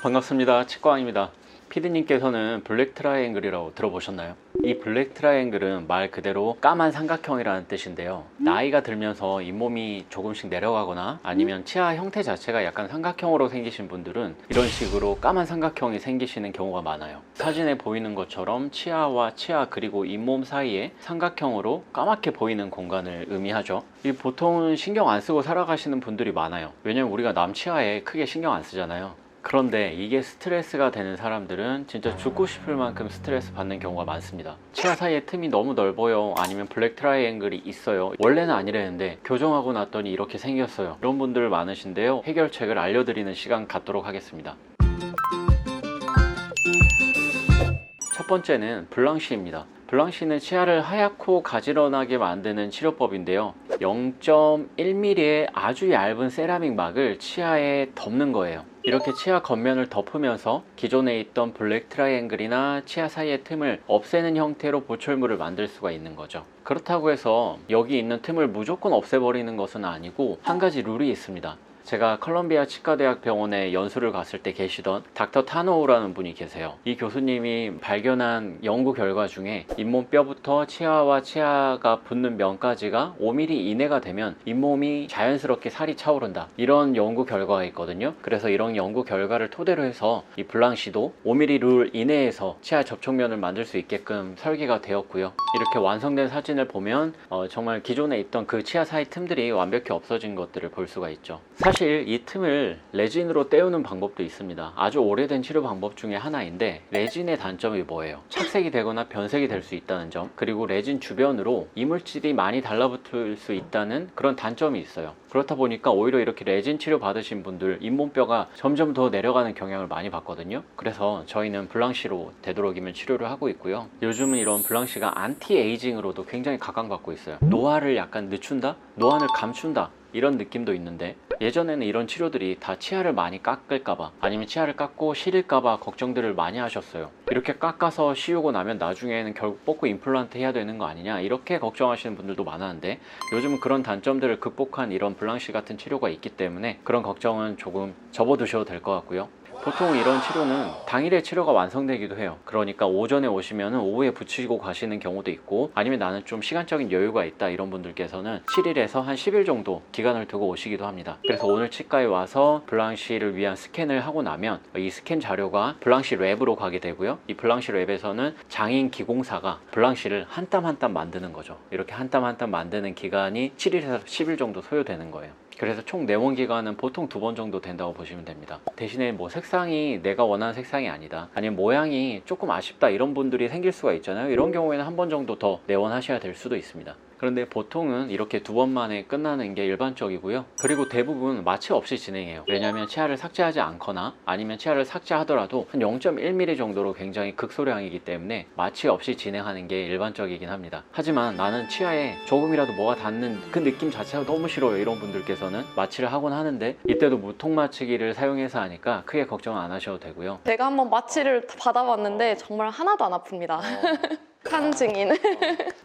반갑습니다. 치과왕입니다. 피디님께서는 블랙 트라이앵글이라고 들어보셨나요? 이 블랙 트라이앵글은 말 그대로 까만 삼각형이라는 뜻인데요. 나이가 들면서 잇몸이 조금씩 내려가거나 아니면 치아 형태 자체가 약간 삼각형으로 생기신 분들은 이런 식으로 까만 삼각형이 생기시는 경우가 많아요. 사진에 보이는 것처럼 치아와 치아 그리고 잇몸 사이에 삼각형으로 까맣게 보이는 공간을 의미하죠. 이 보통은 신경 안 쓰고 살아가시는 분들이 많아요. 왜냐면 우리가 남 치아에 크게 신경 안 쓰잖아요. 그런데 이게 스트레스가 되는 사람들은 진짜 죽고 싶을 만큼 스트레스 받는 경우가 많습니다. 치아 사이에 틈이 너무 넓어요, 아니면 블랙 트라이앵글이 있어요, 원래는 아니랬는데 교정하고 났더니 이렇게 생겼어요, 이런 분들 많으신데요. 해결책을 알려드리는 시간 갖도록 하겠습니다. 첫 번째는 블랑시입니다. 블랑시는 치아를 하얗고 가지런하게 만드는 치료법인데요. 0.1mm의 아주 얇은 세라믹 막을 치아에 덮는 거예요. 이렇게 치아 겉면을 덮으면서 기존에 있던 블랙 트라이앵글이나 치아 사이의 틈을 없애는 형태로 보철물을 만들 수가 있는 거죠. 그렇다고 해서 여기 있는 틈을 무조건 없애버리는 것은 아니고 한 가지 룰이 있습니다. 제가 컬럼비아 치과대학병원에 연수를 갔을 때 계시던 닥터 타노우라는 분이 계세요. 이 교수님이 발견한 연구 결과 중에 잇몸뼈부터 치아와 치아가 붙는 면까지가 5mm 이내가 되면 잇몸이 자연스럽게 살이 차오른다, 이런 연구 결과가 있거든요. 그래서 이런 연구 결과를 토대로 해서 이 블랑시도 5mm 룰 이내에서 치아 접촉면을 만들 수 있게끔 설계가 되었고요. 이렇게 완성된 사진을 보면 정말 기존에 있던 그 치아 사이 틈들이 완벽히 없어진 것들을 볼 수가 있죠. 사실 이 틈을 레진으로 때우는 방법도 있습니다. 아주 오래된 치료 방법 중에 하나인데, 레진의 단점이 뭐예요? 착색이 되거나 변색이 될 수 있다는 점, 그리고 레진 주변으로 이물질이 많이 달라붙을 수 있다는 그런 단점이 있어요. 그렇다 보니까 오히려 이렇게 레진 치료 받으신 분들 잇몸뼈가 점점 더 내려가는 경향을 많이 받거든요. 그래서 저희는 블랑시로 되도록이면 치료를 하고 있고요. 요즘은 이런 블랑시가 안티에이징으로도 굉장히 각광받고 있어요. 노화를 약간 늦춘다? 노안을 감춘다? 이런 느낌도 있는데, 예전에는 이런 치료들이 다 치아를 많이 깎을까봐 아니면 치아를 깎고 시릴까봐 걱정들을 많이 하셨어요. 이렇게 깎아서 씌우고 나면 나중에는 결국 뽑고 임플란트 해야 되는 거 아니냐, 이렇게 걱정하시는 분들도 많았는데, 요즘은 그런 단점들을 극복한 이런 블랑시 같은 치료가 있기 때문에 그런 걱정은 조금 접어두셔도 될 것 같고요. 보통 이런 치료는 당일에 치료가 완성되기도 해요. 그러니까 오전에 오시면 오후에 붙이고 가시는 경우도 있고, 아니면 나는 좀 시간적인 여유가 있다 이런 분들께서는 7일에서 한 10일 정도 기간을 두고 오시기도 합니다. 그래서 오늘 치과에 와서 블랑시를 위한 스캔을 하고 나면 이 스캔 자료가 블랑시 랩으로 가게 되고요. 이 블랑시 랩에서는 장인 기공사가 블랑시를 한 땀 한 땀 만드는 거죠. 이렇게 한 땀 한 땀 만드는 기간이 7일에서 10일 정도 소요되는 거예요. 그래서 총 내원 기간은 보통 2번 정도 된다고 보시면 됩니다. 대신에 뭐 색상이 내가 원하는 색상이 아니다, 아니면 모양이 조금 아쉽다, 이런 분들이 생길 수가 있잖아요. 이런 경우에는 한 번 정도 더 내원하셔야 될 수도 있습니다. 그런데 보통은 이렇게 2번 만에 끝나는 게 일반적이고요. 그리고 대부분 마취 없이 진행해요. 왜냐하면 치아를 삭제하지 않거나 아니면 치아를 삭제하더라도 한 0.1mm 정도로 굉장히 극소량이기 때문에 마취 없이 진행하는 게 일반적이긴 합니다. 하지만 나는 치아에 조금이라도 뭐가 닿는 그 느낌 자체가 너무 싫어요, 이런 분들께서는 마취를 하곤 하는데, 이때도 무통 마취기를 사용해서 하니까 크게 걱정 안 하셔도 되고요. 제가 한번 마취를 받아봤는데 정말 하나도 안 아픕니다. 한 증인.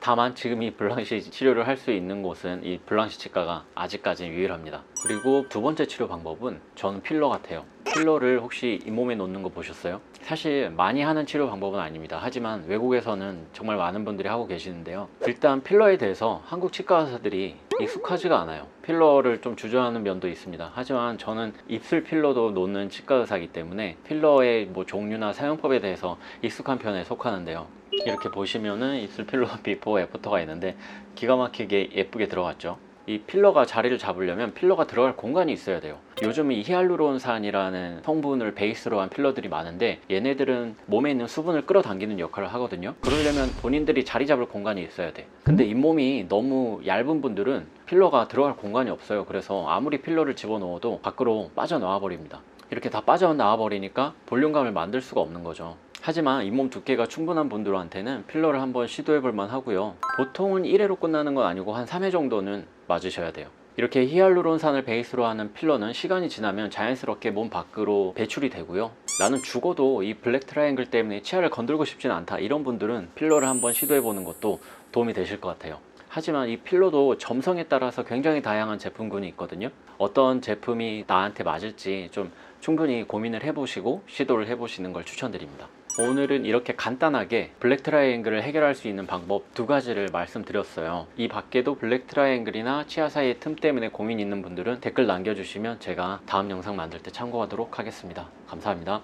다만 지금 이 블랑시 치료를 할 수 있는 곳은 이 블랑시 치과가 아직까지는 유일합니다. 그리고 두 번째 치료 방법은 저는 필러 같아요. 필러를 혹시 잇몸에 놓는 거 보셨어요? 사실 많이 하는 치료 방법은 아닙니다. 하지만 외국에서는 정말 많은 분들이 하고 계시는데요. 일단 필러에 대해서 한국 치과 의사들이 익숙하지가 않아요. 필러를 좀 주저하는 면도 있습니다. 하지만 저는 입술 필러도 놓는 치과 의사이기 때문에 필러의 뭐 종류나 사용법에 대해서 익숙한 편에 속하는데요. 이렇게 보시면은 입술 필러 비포 애프터가 있는데 기가 막히게 예쁘게 들어갔죠. 이 필러가 자리를 잡으려면 필러가 들어갈 공간이 있어야 돼요. 요즘은 히알루론산이라는 성분을 베이스로 한 필러들이 많은데, 얘네들은 몸에 있는 수분을 끌어당기는 역할을 하거든요. 그러려면 본인들이 자리 잡을 공간이 있어야 돼. 근데 잇몸이 너무 얇은 분들은 필러가 들어갈 공간이 없어요. 그래서 아무리 필러를 집어넣어도 밖으로 빠져나와 버립니다. 이렇게 다 빠져나와 버리니까 볼륨감을 만들 수가 없는 거죠. 하지만 잇몸 두께가 충분한 분들한테는 필러를 한번 시도해 볼 만 하고요. 보통은 1회로 끝나는 건 아니고 한 3회 정도는 맞으셔야 돼요. 이렇게 히알루론산을 베이스로 하는 필러는 시간이 지나면 자연스럽게 몸 밖으로 배출이 되고요. 나는 죽어도 이 블랙 트라이앵글 때문에 치아를 건들고 싶진 않다, 이런 분들은 필러를 한번 시도해 보는 것도 도움이 되실 것 같아요. 하지만 이 필러도 점성에 따라서 굉장히 다양한 제품군이 있거든요. 어떤 제품이 나한테 맞을지 좀 충분히 고민을 해보시고 시도를 해보시는 걸 추천드립니다. 오늘은 이렇게 간단하게 블랙 트라이앵글을 해결할 수 있는 방법 2가지를 말씀드렸어요. 이 밖에도 블랙 트라이앵글이나 치아 사이의 틈 때문에 고민 있는 분들은 댓글 남겨주시면 제가 다음 영상 만들 때 참고하도록 하겠습니다. 감사합니다.